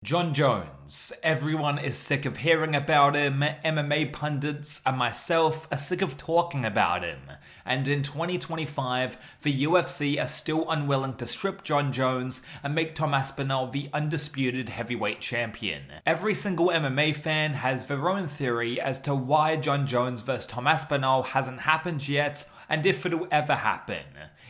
Jon Jones. Everyone is sick of hearing about him, MMA pundits and myself are sick of talking about him. And in 2025, the UFC are still unwilling to strip Jon Jones and make Tom Aspinall the undisputed heavyweight champion. Every single MMA fan has their own theory as to why Jon Jones vs Tom Aspinall hasn't happened yet, and if it'll ever happen.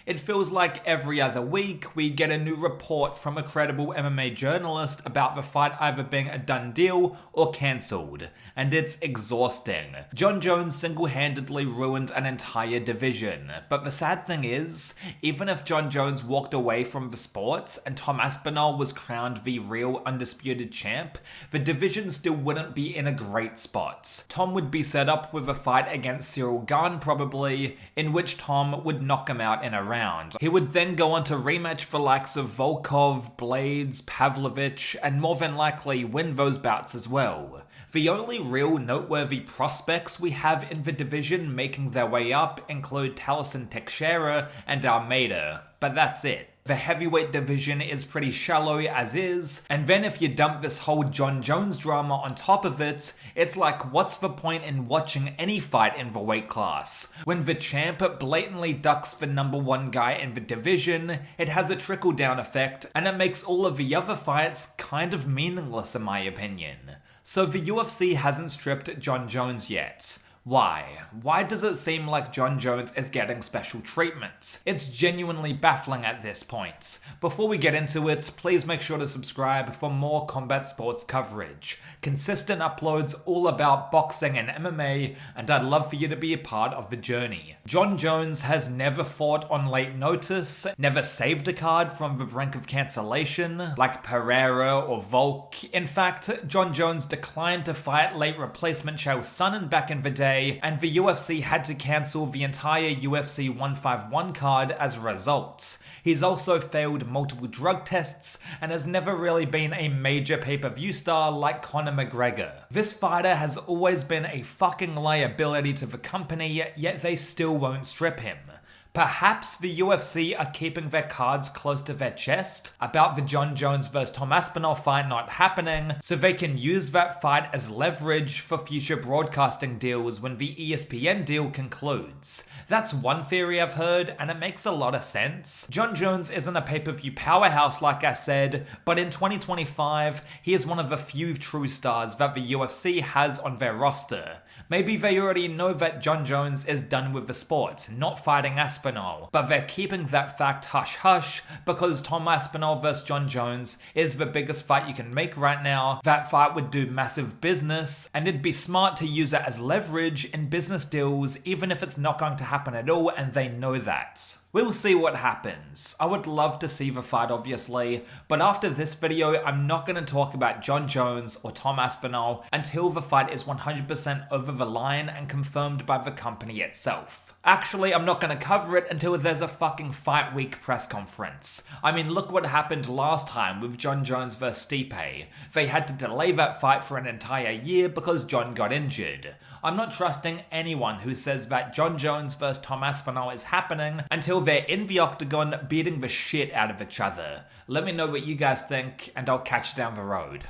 It feels like every other week we get a new report from a credible MMA journalist about the fight either being a done deal or cancelled, and it's exhausting. Jon Jones single-handedly ruined an entire division, but the sad thing is, even if Jon Jones walked away from the sport and Tom Aspinall was crowned the real undisputed champ, the division still wouldn't be in a great spot. Tom would be set up with a fight against Cyril Gane probably, in which Tom would knock him out in a round. He would then go on to rematch the likes of Volkov, Blades, Pavlovich, and more than likely win those bouts as well. The only real noteworthy prospects we have in the division making their way up include Talison Teixeira and Almeida, but that's it. The heavyweight division is pretty shallow as is, and then if you dump this whole Jon Jones drama on top of it, it's like what's the point in watching any fight in the weight class? When the champ blatantly ducks the number one guy in the division, it has a trickle-down effect, and it makes all of the other fights kind of meaningless in my opinion. So the UFC hasn't stripped Jon Jones yet. Why? Why does it seem like Jon Jones is getting special treatment? It's genuinely baffling at this point. Before we get into it, please make sure to subscribe for more combat sports coverage. Consistent uploads all about boxing and MMA, and I'd love for you to be a part of the journey. Jon Jones has never fought on late notice, never saved a card from the brink of cancellation, like Pereira or Volk. In fact, Jon Jones declined to fight late replacement Chael Sonnen back in the day, and the UFC had to cancel the entire UFC 151 card as a result. He's also failed multiple drug tests and has never really been a major pay-per-view star like Conor McGregor. This fighter has always been a fucking liability to the company, yet they still won't strip him. Perhaps the UFC are keeping their cards close to their chest about the Jon Jones vs Tom Aspinall fight not happening, so they can use that fight as leverage for future broadcasting deals when the ESPN deal concludes. That's one theory I've heard, and it makes a lot of sense. Jon Jones isn't a pay-per-view powerhouse like I said, but in 2025, he is one of the few true stars that the UFC has on their roster. Maybe they already know that Jon Jones is done with the sport, not fighting Aspinall, but they're keeping that fact hush-hush because Tom Aspinall vs Jon Jones is the biggest fight you can make right now. That fight would do massive business, and it'd be smart to use it as leverage in business deals even if it's not going to happen at all and they know that. We'll see what happens. I would love to see the fight obviously, but after this video I'm not going to talk about Jon Jones or Tom Aspinall until the fight is 100% over the line and confirmed by the company itself. Actually, I'm not going to cover it until there's a fucking fight week press conference. I mean, look what happened last time with Jon Jones vs Stipe. They had to delay that fight for an entire year because Jon got injured. I'm not trusting anyone who says that Jon Jones vs Tom Aspinall is happening until they're in the octagon beating the shit out of each other. Let me know what you guys think, and I'll catch you down the road.